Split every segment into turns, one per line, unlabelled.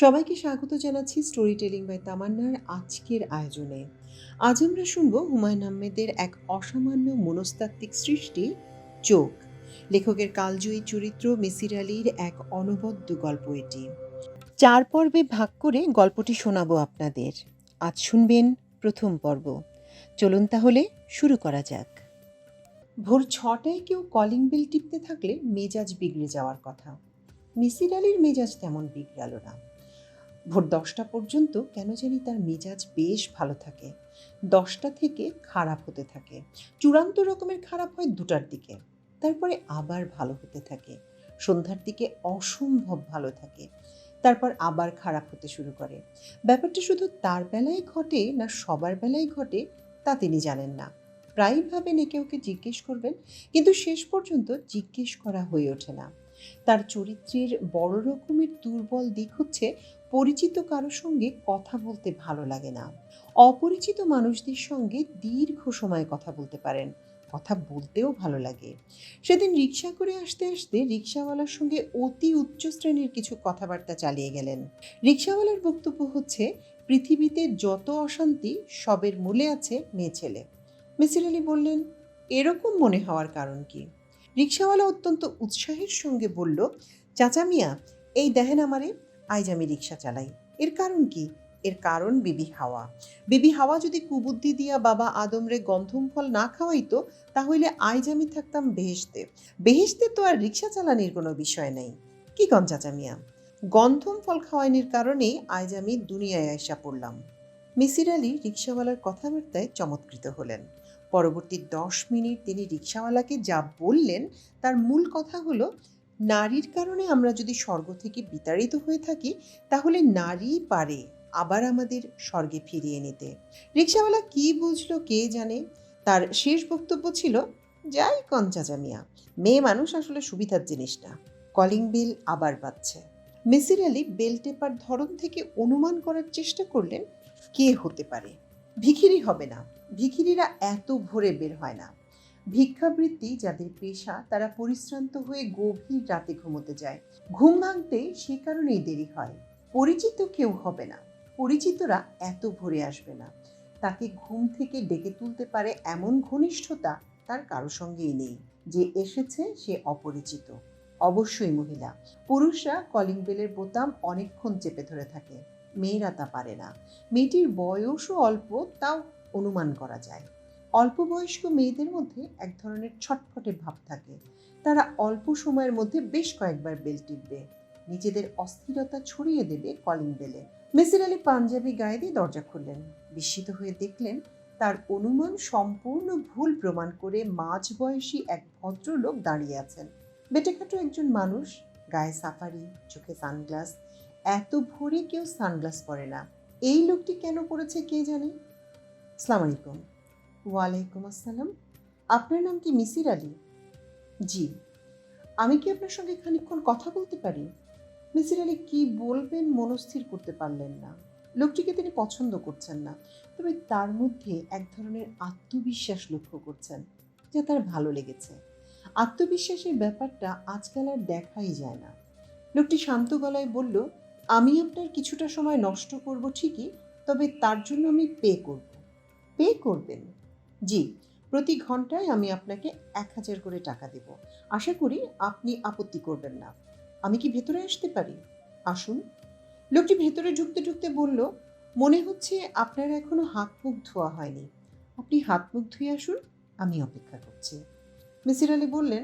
সবাইকে স্বাগত জানাচ্ছি স্টোরি টেলিং বাই তামান্নার আজকের আয়োজনে। আজ আমরা শুনব হুমায়ুন আহমেদের এক অসামান্য মনস্তাত্ত্বিক সৃষ্টি চোখ। লেখকের কালজয়ী চরিত্র মিসির আলীর এক অনবদ্য গল্প এটি। 4 পর্বে ভাগ করে গল্পটি শোনাবো আপনাদের। আজ শুনবেন প্রথম পর্ব। চলুন তাহলে শুরু করা যাক। ভোর 6টায় কেউ কলিং বেল টিপতে থাকলে মেজাজ বিগড়ে যাওয়ার কথা। মিসির আলীর মেজাজ তেমন বিগড়াল না। ভোর 10টা পর্যন্ত কেন জানি তার মেজাজ বেশ ভালো থাকে। 10টা থেকে খারাপ হতে থাকে। চূড়ান্ত রকমের খারাপ হয় 2টার দিকে। তারপরে আবার ভালো হতে থাকে। সন্ধ্যার দিকে অসম্ভব ভালো থাকে। তারপর আবার খারাপ হতে শুরু করে। ব্যাপারটা শুধু তার বেলায় ঘটে না সবার বেলায় ঘটে তা তিনি জানেন না। প্রায়ই ভাবেন একে ওকে জিজ্ঞেস করবেন, কিন্তু শেষ পর্যন্ত জিজ্ঞেস করা হয়ে ওঠে না। তার চরিত্রের বড় রকমের দুর্বল দিক হচ্ছে পরিচিত কারোর সঙ্গে কথা বলতে ভালো লাগে না। অপরিচিত মানুষদের সঙ্গে দীর্ঘ সময় কথা বলতে পারেন, কথা বলতেও ভালো লাগে। সেদিন রিক্সা করে আসতে আসতে রিক্সাওয়ালার সঙ্গে অতি উচ্চ শ্রেণীর কিছু কথাবার্তা চালিয়ে গেলেন। রিক্সাওয়ালার বক্তব্য হচ্ছে, পৃথিবীতে যত অশান্তি সবের মূলে আছে মেয়ে ছেলে। মিসির আলী বললেন, এরকম মনে হওয়ার কারণ কি? রিক্সাওয়ালা অত্যন্ত উৎসাহের সঙ্গে বলল, চাচা মিয়া, এই দেখেন আমারে, আইজ আমি রিক্সা চালাই। এর কারণ কি? এর কারণ বিবি হাওয়া। বিবি হাওয়া যদি কুবুদ্ধি দিয়া বাবা আদমরে গন্ধম ফল না খাওয়াইতো, তাহলে আইজ আমি থাকতাম বেহেশতে। বেহেশতে তো আর রিক্সা চালানির কোনো বিষয় নেই। কি কন চাচা মিয়া? গন্ধম ফল খাওয়াইনির কারণেই আইজ আমি দুনিয়ায় আইসা পড়লাম। মিসির আলী রিক্সাওয়ালার কথাবার্তায় চমৎকৃত হলেন। পরবর্তী 10 মিনিট তিনি রিক্সাওয়ালাকে যা বললেন তার মূল কথা হলো, নারীর কারণে আমরা যদি স্বর্গ থেকে বিতাড়িত হয়ে থাকি, তাহলে নারীই পারে আবার আমাদের স্বর্গে ফিরিয়ে নিতে। রিক্সাওয়ালা কি বুঝলো কে জানে। তার শেষ বক্তব্য ছিল, যাই কন চাচা মিয়া, মেয়ে মানুষ আসলে সুবিধার জিনিস না। কলিং বেল আবার বাজছে। মিসির আলী বেল টেপার ধরন থেকে অনুমান করার চেষ্টা করলেন কে হতে পারে। ভিখিরি হবে না। ভিখিরিরা এত ভোরে বের হয় না। ভিক্ষাবৃত্তি যাদের পেশা, তারা পরিশ্রান্ত হয়ে গভীর রাতে ঘুমোতে যায়। ঘুম ভাঙতে সে কারণেই দেরি হয়। পরিচিত কেউ হবে না। পরিচিতরা এত ভোরে আসবে না। তাকে ঘুম থেকে ডেকে তুলতে পারে এমন ঘনিষ্ঠতা তার কারো সঙ্গেই নেই। যে এসেছে সে অপরিচিত, অবশ্যই মহিলা। পুরুষরা কলিং বেলের বোতাম অনেকক্ষণ চেপে ধরে থাকে, মেয়েরা তা পারে না। মেয়েটির বয়সও অল্প, তাও অনুমান করা যায়। অল্প বয়স্ক মেয়েদের মধ্যে এক ধরনের ছটফটে ভাব থাকে। তারা অল্প সময়ের মধ্যে বেশ কয়েকবার বেল টিপবে, নিজেদের অস্থিরতা ছড়িয়ে দেবে কলিং বেলে। মিসির আলী পাঞ্জাবি গায়ে দিয়ে দরজা খুললেন। বিস্মিত হয়ে দেখলেন তার অনুমান সম্পূর্ণ ভুল প্রমাণ করে মাঝবয়সী এক ভদ্রলোক দাঁড়িয়ে আছেন। বেটেখাটো একজন মানুষ, গায়ে সাফারি, চোখে সানগ্লাস। এত ভোরে কেউ সানগ্লাস পরে না। এই লোকটি কেন পড়েছে কে জানে। আসসালামু আলাইকুম। ওয়ালাইকুম আসসালাম। আপনার নাম কি মিসির আলী? জি। আমি কি আপনার সঙ্গে খানিকক্ষণ কথা বলতে পারি? মিসির আলী কি বলবেন মনস্থির করতে পারলেন না। লোকটিকে তিনি পছন্দ করছেন না, তবে তার মধ্যে এক ধরনের আত্মবিশ্বাস লক্ষ্য করছেন, যা তার ভালো লেগেছে। আত্মবিশ্বাসের ব্যাপারটা আজকাল আর দেখাই যায় না। লোকটি শান্ত গলায় বলল, আমি আপনার কিছুটা সময় নষ্ট করব ঠিকই, তবে তার জন্য আমি পে করব। পে করবেন? জি, প্রতি ঘন্টায় আমি আপনাকে 1000 করে টাকা দেব। আশা করি আপনি আপত্তি করবেন না। আমি কি ভেতরে আসতে পারি? আসুন। লোকটি ভেতরে ঢুকতে ঢুকতে বলল, মনে হচ্ছে আপনার এখনো হাত মুখ ধোয়া হয়নি। আপনি হাত মুখ ধুয়ে আসুন, আমি অপেক্ষা করছি। মিসির আলী বললেন,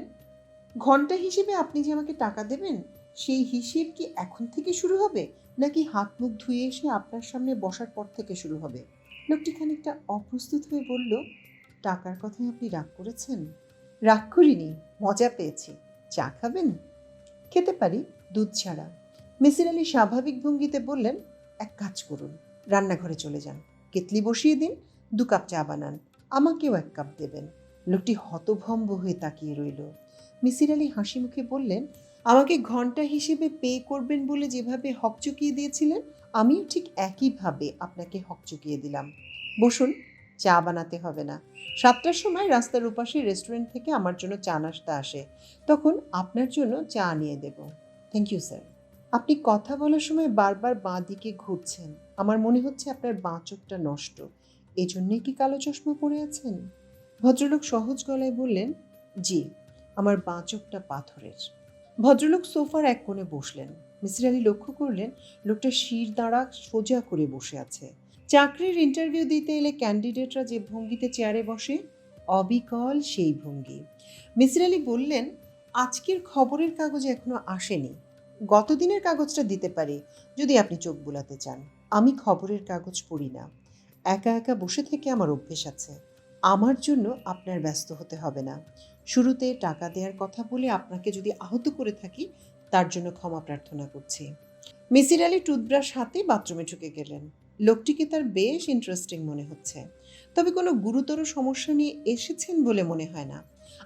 ঘন্টা হিসেবে আপনি যে আমাকে টাকা দেবেন, সেই হিসেব কি এখন থেকে শুরু হবে, নাকি হাত মুখ ধুয়ে এসে আপনার সামনে বসার পর থেকে শুরু হবে? লোকটি খানিকটা অপ্রস্তুত হয়ে বলল, টাকার কথায় আপনি রাগ করেছেন? রাগ করিনি, মজা পেয়েছি। চা খাবেন? খেতে পারি, দুধ ছাড়া। মিসির আলী স্বাভাবিক ভঙ্গিতে বললেন, এক কাজ করুন, রান্নাঘরে চলে যান, কেতলি বসিয়ে দিন, 2 কাপ চা বানান, আমাকেও 1 কাপ দেবেন। লোকটি হতভম্ব হয়ে তাকিয়ে রইল। মিসির আলী হাসি মুখে বললেন, আমাকে ঘন্টা হিসেবে পে করবেন বলে যেভাবে হক চুকিয়ে দিয়েছিলেন, আমিও ঠিক একইভাবে আপনাকে হক চুকিয়ে দিলাম। বসুন, চা বানাতে হবে না। 7টার সময় রাস্তার ওপাশে রেস্টুরেন্ট থেকে আমার জন্য চা নাস্তা আসে, তখন আপনার জন্য চা নিয়ে দেব। Thank you sir. আপনি কথা বলার সময় বারবার বাঁ দিকে ঘুরছেন। আমার মনে হচ্ছে আপনার বাঁ চোখটা নষ্ট। এজন্যই কি কালো চশমা পরে আছেন? ভদ্রলোক সহজ গলায় বললেন, জি, আমার বাঁ চোখটা পাথরের। ভদ্রলোক সোফার এক কোণে বসলেন। মিসির আলি লক্ষ্য করলেন লোকটা শির দাঁড়া সোজা করে বসে আছে। চাকরির ইন্টারভিউ দিতে এলে ক্যান্ডিডেটরা যে ভঙ্গিতে চেয়ারে বসে, অবিকল সেই ভঙ্গি। মিসির আলি বললেন, আজকের খবরের কাগজে এখনো আসেনি। গতদিনের কাগজটা দিতে পারি যদি আপনি চোখ বুলাতে চান। আমি খবরের কাগজ পড়ি না। একা একা বসে থেকে আমার অভ্যেস আছে। আমার জন্য আপনার ব্যস্ত হতে হবে না। শুরুতে টাকা দেওয়ার কথা বলে আপনাকে যদি আহত করে থাকি, তার জন্য ক্ষমা প্রার্থনা করছি। মিসির আলি টুথব্রাশ হাতে বাথরুমে ঢুকে গেলেন। লোকটিকে তার বেশ ইন্টারেস্টিং মনে হচ্ছে, তবে কোনো গুরুতর সমস্যা নিয়ে এসেছেন বলে মনে হয় না।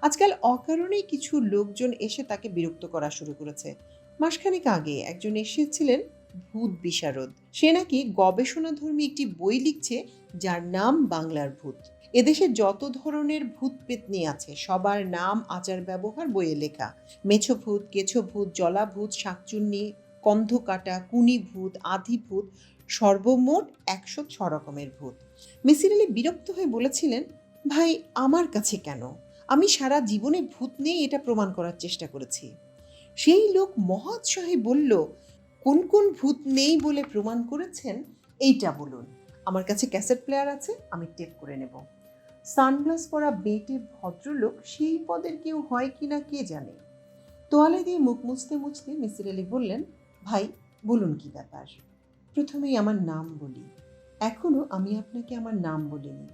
আজকাল অকারণেই কিছু লোকজন এসে তাকে বিরক্ত করা শুরু করেছে। মাসখানেক আগে একজন এসেছিলেন ভূত বিশারদ। সে নাকি গবেষণাধর্মী একটি বই লিখছে, যার নাম বাংলার ভূত। এদেশে যত ধরনের ভূত পেতনি আছে সবার নাম, আচার ব্যবহার বইয়ে লেখা। মেছো ভূত, কেছো ভূত, জলা ভূত, শাকচুন্নি, কন্ধকাটা, কুনি ভূত, আধি ভূত, সর্বমোট ১০৬ রকমের ভূত। মিসির আলি বিরক্ত হয়ে বলেছিলেন, ভাই, আমার কাছে কেন? আমি সারা জীবনে ভূত নেই এটা প্রমাণ করার চেষ্টা করেছি। সেই লোক মহোৎসাহে বলল, কোন কোন ভূত নেই বলে প্রমাণ করেছেন এইটা বলুন। আমার কাছে ক্যাসেট প্লেয়ার আছে, আমি টেপ করে নেব। সানগ্লাস পরা বেটে ভদ্রলোক সেই পদের কেউ হয় কিনা কে জানে। তোয়ালে দিয়ে মুখ মুছতে মুছতে মিসির আলি বললেন, ভাই, বলুন কি ব্যাপার? প্রথমেই আমার নাম বলি। এখনো আমি আপনাকে আমার নাম বলিনি।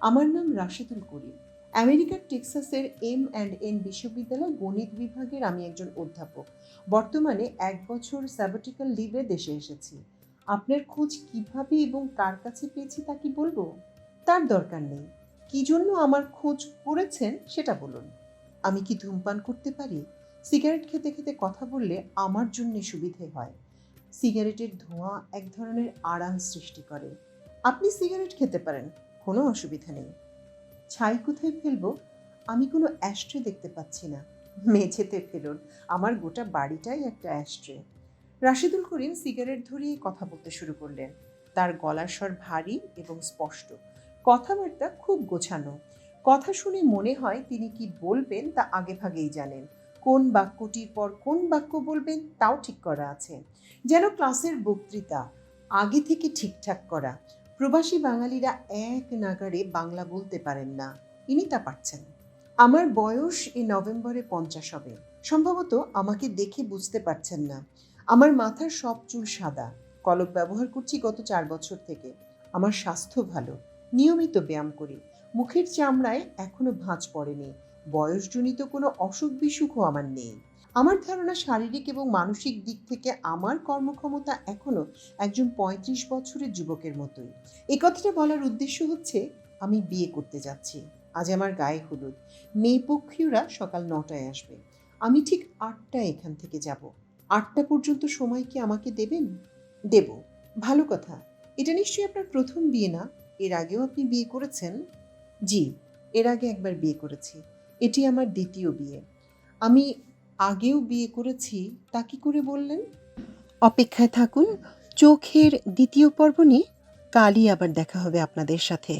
আমার নাম রাশেদুল করিম। আমেরিকার টেক্সাসের M&N বিশ্ববিদ্যালয় গণিত বিভাগের আমি একজন অধ্যাপক। বর্তমানে ১ বছর স্যাবাটিক্যাল লিভে দেশে এসেছি। আপনার খোঁজ কিভাবে এবং কার কাছে পেয়েছি তা কি বলবো? তার দরকার নেই। কি জন্য আমার খোঁজ করেছেন সেটা বলুন। আমি কি ধূমপান করতে পারি? সিগারেট খেতে খেতে কথা বললে আমার জন্য সুবিধে হয়। সিগারেটের ধোঁয়া এক ধরনের আরাম সৃষ্টি করে। আপনি সিগারেট খেতে পারেন, কোনো অসুবিধা নেই। ছাই কোথায় ফেলবো? আমি কোনো অ্যাশট্রে দেখতে পাচ্ছি না। মেঝেতে ফেলুন, আমার গোটা বাড়িটাই একটা অ্যাশট্রে। রাশেদুল করিম সিগারেট ধরিয়ে কথা বলতে শুরু করলেন। তার গলার স্বর ভারী এবং স্পষ্ট, কথাবার্তা খুব গোছানো। কথা শুনে মনে হয় তিনি কি বলবেন তা আগে ভাগেই জানেন। কোন বাক্যটির পর কোন বাক্য বলবেন তাও ঠিক করা আছে। যেন ক্লাসের বক্তৃতা, আগে থেকে ঠিকঠাক করা। প্রবাসী বাঙালিরা এক নাগাড়ে বাংলা বলতে পারেন না, ইনি তা পারছেন। আমার বয়স এই নভেম্বরে ৫০ হবে। সম্ভবত আমাকে দেখে বুঝতে পারছেন না। আমার মাথার সব চুল সাদা। কলপ ব্যবহার করছি গত ৪ বছর থেকে। আমার স্বাস্থ্য ভালো, নিয়মিত ব্যায়াম করি। মুখের চামড়ায় এখনো ভাঁজ পড়েনি। বয়সজনিত কোনো অসুখ বিসুখও আমার নেই। আমার ধারণা শারীরিক এবং মানসিক দিক থেকে আমার কর্মক্ষমতা এখনো একজন ৩৫ বছরের যুবকের মতোই। এই কথাটা বলার উদ্দেশ্য হচ্ছে, আমি বিয়ে করতে যাচ্ছি। আজ আমার গায়ে হলুদ। মেয়ে পক্ষীয়রা সকাল ৯টায় আসবে। আমি ঠিক ৮টায় এখান থেকে যাব। ৮টা পর্যন্ত সময় কি আমাকে দেবেন? দেব। ভালো কথা। এটা নিশ্চয়ই আপনার প্রথম বিয়ে না? এর আগেও আপনি বিয়ে করেছেন? জি, এর আগে একবার বিয়ে করেছি। এটি আমার দ্বিতীয় বিয়ে। আমি আগেও বিয়ে করেছি তা কি করে বললেন? অপেক্ষায় থাকুন, চোখের দ্বিতীয় পর্ব নিয়ে কালই আবার দেখা হবে আপনাদের সাথে।